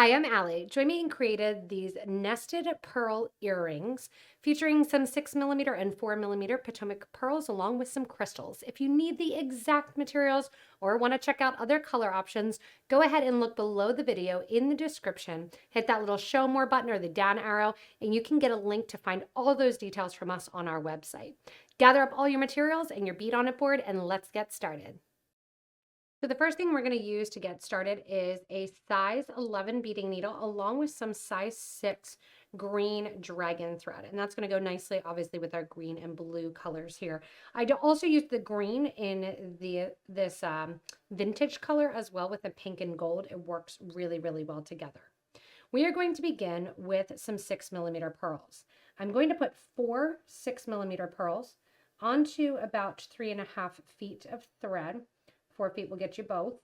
Hi, I'm Allie. Join me in created these nested pearl earrings featuring some 6mm and 4mm Potomac pearls along with some crystals. If you need the exact materials or want to check out other color options, go ahead and look below the video in the description. Hit that little show more button or the down arrow and you can get a link to find all those details from us on our website. Gather up all your materials and your bead on it board and let's get started. So the first thing we're going to use to get started is a size 11 beading needle along with some size 6 green dragon thread. And that's going to go nicely, obviously, with our green and blue colors here. I also use the green in this vintage color as well with the pink and gold. It works really, really well together. We are going to begin with some 6mm pearls. I'm going to put 4 6mm pearls onto about 3.5 feet of thread. 4 feet will get you both.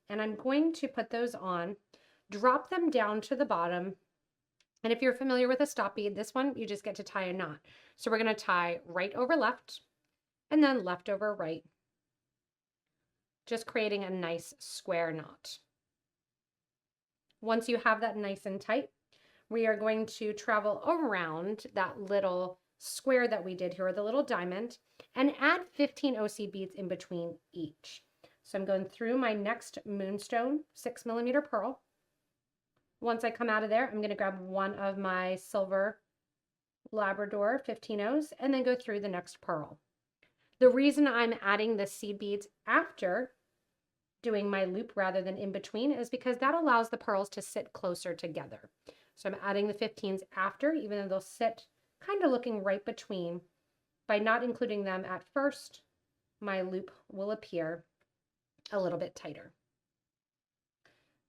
And I'm going to put those on, drop them down to the bottom. And if you're familiar with a stop bead, this one, you just get to tie a knot. So we're going to tie right over left and then left over right, just creating a nice square knot. Once you have that nice and tight, we are going to travel around that little square that we did here, the little diamond, and add 15 OC beads in between each. So I'm going through my next moonstone 6mm pearl. Once I come out of there, I'm going to grab one of my silver Labrador 15-Os and then go through the next pearl. The reason I'm adding the seed beads after doing my loop rather than in between is because that allows the pearls to sit closer together. So I'm adding the 15s after, even though they'll sit kind of looking right between. By not including them at first, my loop will appear a little bit tighter.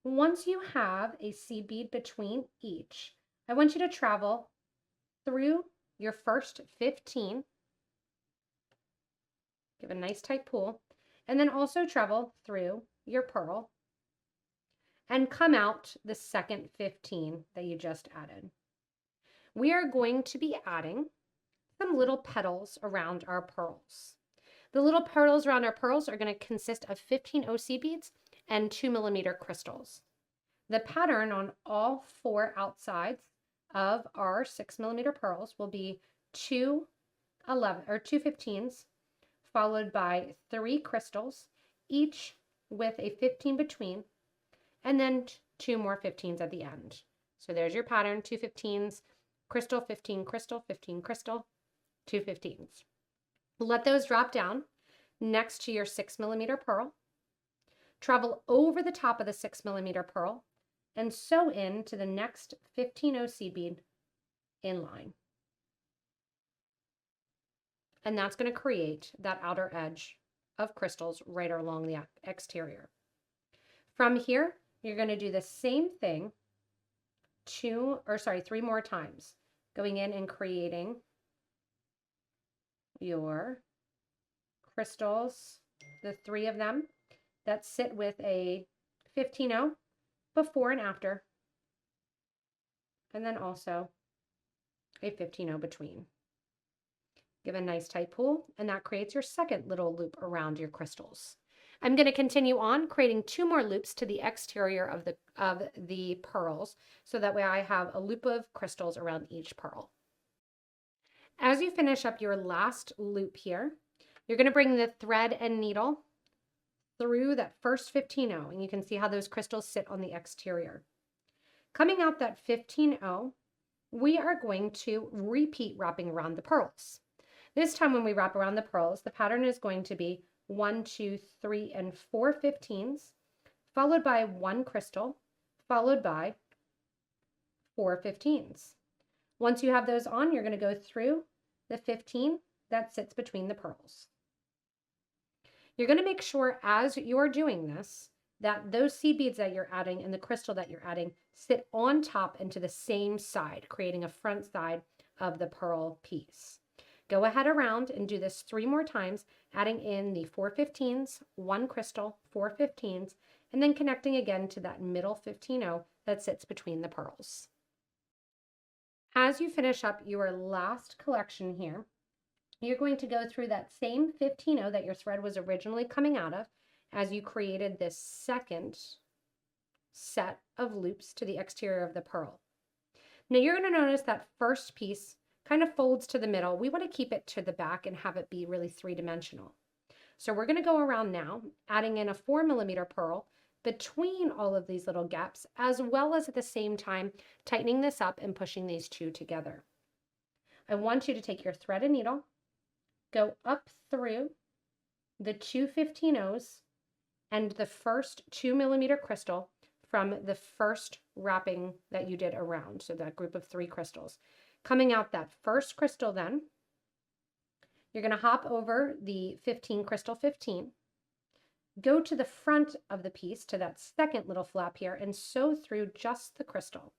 Once you have a seed bead between each, I want you to travel through your first 15, give a nice tight pull, and then also travel through your pearl and come out the second 15 that you just added. We are going to be adding some little petals around our pearls. The little petals around our pearls are going to consist of 15 OC beads and 2mm crystals. The pattern on all 4 outsides of our 6mm pearls will be 2 15s followed by 3 crystals, each with a 15 between, and then 2 more 15s at the end. So there's your pattern, 2 15s, crystal, 15, crystal, 15, crystal, 2 15s. Let those drop down next to your 6mm pearl. Travel over the top of the 6mm pearl and sew into the next 15 OC bead in line. And that's going to create that outer edge of crystals right along the exterior. From here, you're going to do the same thing 3 more times, going in and creating your crystals, the 3 of them that sit with a 15-0 before and after, and then also a 15-0 between. Give a nice tight pull, and that creates your second little loop around your crystals. I'm going to continue on creating 2 more loops to the exterior of the pearls, so that way I have a loop of crystals around each pearl. As you finish up your last loop here, you're going to bring the thread and needle through that first 15-0, and you can see how those crystals sit on the exterior. Coming out that 15-0, we are going to repeat wrapping around the pearls. This time when we wrap around the pearls, the pattern is going to be 1, 2, 3, and 4 15s, followed by 1 crystal, followed by 4 15s. Once you have those on, you're going to go through the 15 that sits between the pearls. You're going to make sure as you're doing this that those seed beads that you're adding and the crystal that you're adding sit on top and to the same side, creating a front side of the pearl piece. Go ahead around and do this 3 more times, adding in the 4 15s, 1 crystal, 4 15s, and then connecting again to that middle 15-0 that sits between the pearls. As you finish up your last collection here, you're going to go through that same 15-0 that your thread was originally coming out of as you created this second set of loops to the exterior of the pearl. Now you're going to notice that first piece kind of folds to the middle. We want to keep it to the back and have it be really three-dimensional. So we're going to go around now, adding in a 4mm pearl between all of these little gaps, as well as at the same time tightening this up and pushing these two together. I want you to take your thread and needle, go up through the two 15-0s and the first 2mm crystal from the first wrapping that you did around, so that group of 3 crystals. Coming out that first crystal then, you're going to hop over the 15 crystal 15, go to the front of the piece to that second little flap here and sew through just the crystal.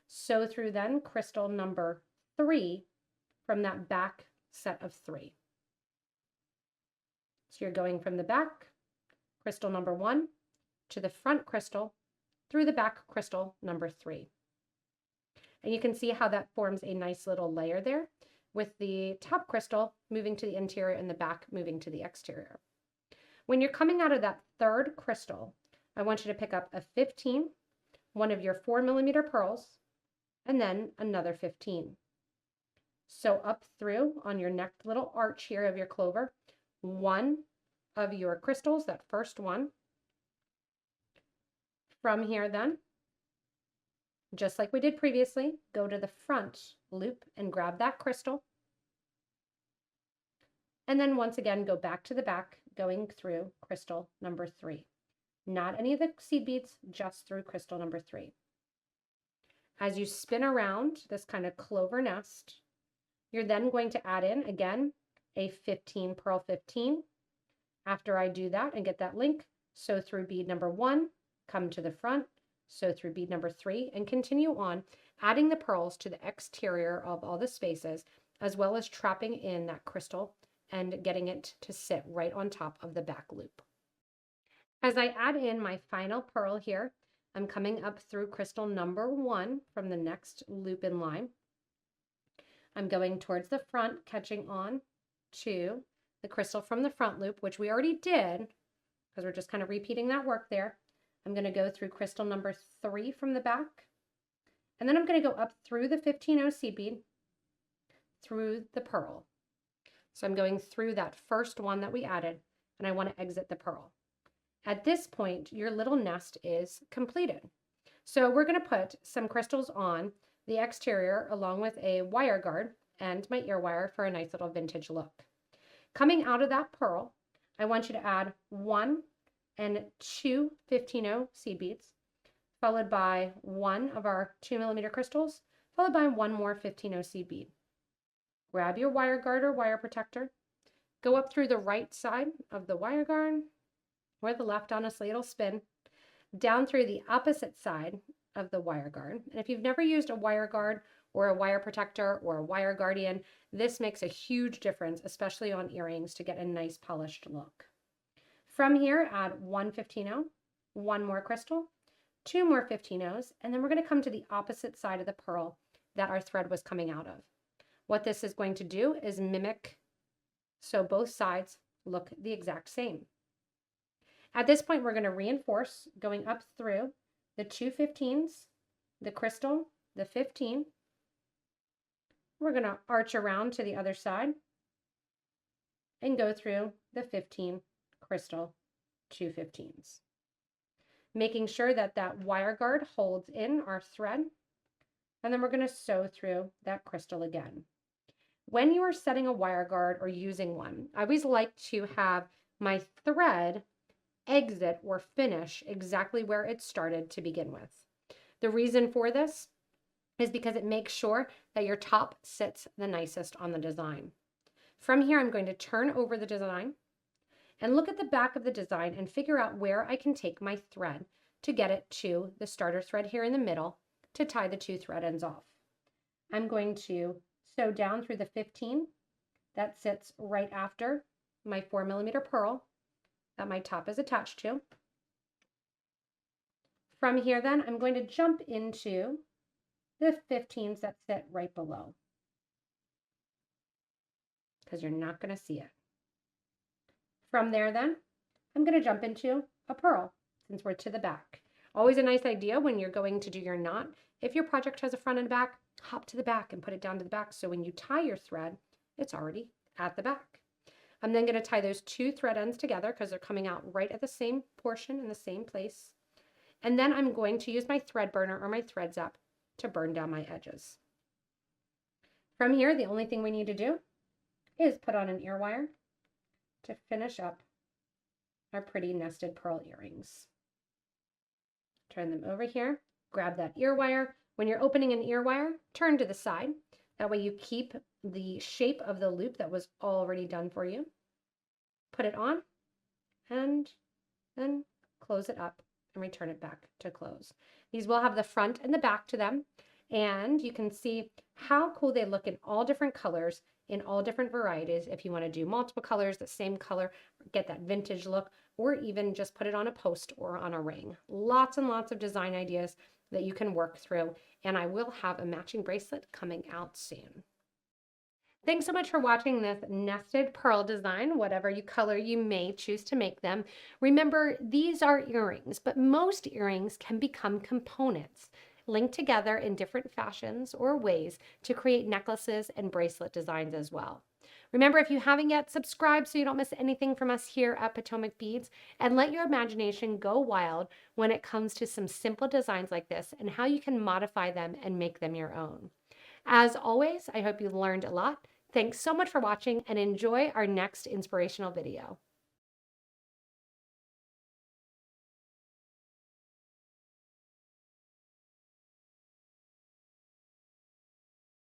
Sew through then crystal number 3 from that back set of 3. So you're going from the back crystal number 1 to the front crystal through the back crystal number 3. And you can see how that forms a nice little layer there, with the top crystal moving to the interior and the back moving to the exterior. When you're coming out of that third crystal, I want you to pick up a 15, one of your 4mm pearls, and then another 15. So up through on your next little arch here of your clover, one of your crystals, that first one. From here then, just like we did previously, go to the front loop and grab that crystal. And then once again, go back to the back, going through crystal number 3. Not any of the seed beads, just through crystal number 3. As you spin around this kind of clover nest, you're then going to add in, again, a 15 pearl 15. After I do that and get that link, sew through bead number 1, come to the front, sew through bead number 3, and continue on, adding the pearls to the exterior of all the spaces, as well as trapping in that crystal and getting it to sit right on top of the back loop. As I add in my final pearl here, I'm coming up through crystal number 1 from the next loop in line. I'm going towards the front, catching on to the crystal from the front loop, which we already did, because we're just kind of repeating that work there. I'm going to go through crystal number 3 from the back, and then I'm going to go up through the 15-0 seed bead, through the pearl. So I'm going through that first one that we added, and I want to exit the pearl. At this point, your little nest is completed. So we're going to put some crystals on the exterior along with a wire guard and my ear wire for a nice little vintage look. Coming out of that pearl, I want you to add 1 and 2 15-0 seed beads, followed by 1 of our 2mm crystals, followed by 1 more 15-0 seed bead. Grab your wire guard or wire protector, go up through the right side of the wire guard, or the left, honestly, it'll spin, down through the opposite side of the wire guard. And if you've never used a wire guard or a wire protector or a wire guardian, this makes a huge difference, especially on earrings, to get a nice polished look. From here, add 1 15-0, 1 more crystal, 2 more 15-0s, and then we're going to come to the opposite side of the pearl that our thread was coming out of. What this is going to do is mimic, so both sides look the exact same. At this point, we're going to reinforce, going up through the 2 15s, the crystal, the 15. We're going to arch around to the other side and go through the 15 crystal 2 15s. Making sure that that wire guard holds in our thread, and then we're going to sew through that crystal again. When you are setting a wire guard or using one, I always like to have my thread exit or finish exactly where it started to begin with. The reason for this is because it makes sure that your top sits the nicest on the design. From here, I'm going to turn over the design and look at the back of the design and figure out where I can take my thread to get it to the starter thread here in the middle to tie the 2 thread ends off. I'm going to sew down through the 15 that sits right after my 4mm pearl that my top is attached to. From here then, I'm going to jump into the 15s that sit right below, because you're not going to see it. From there then, I'm going to jump into a pearl. since we're to the back. Always a nice idea when you're going to do your knot. If your project has a front and back, hop to the back and put it down to the back. So when you tie your thread, it's already at the back. I'm then going to tie those 2 thread ends together because they're coming out right at the same portion in the same place. And then I'm going to use my thread burner or my thread zap to burn down my edges. From here, the only thing we need to do is put on an ear wire to finish up our pretty nested pearl earrings. Turn them over here, grab that ear wire. When you're opening an ear wire, turn to the side. That way you keep the shape of the loop that was already done for you. Put it on and then close it up and return it back to close. These will have the front and the back to them, and you can see how cool they look in all different colors, in all different varieties. If you want to do multiple colors, the same color, get that vintage look, or even just put it on a post or on a ring. Lots and lots of design ideas that you can work through, and I will have a matching bracelet coming out soon. Thanks so much for watching this nested pearl design, whatever color you may choose to make them. Remember, these are earrings, but most earrings can become components linked together in different fashions or ways to create necklaces and bracelet designs as well. Remember, if you haven't yet, subscribe so you don't miss anything from us here at Potomac Beads, and let your imagination go wild when it comes to some simple designs like this and how you can modify them and make them your own. As always, I hope you learned a lot. Thanks so much for watching and enjoy our next inspirational video.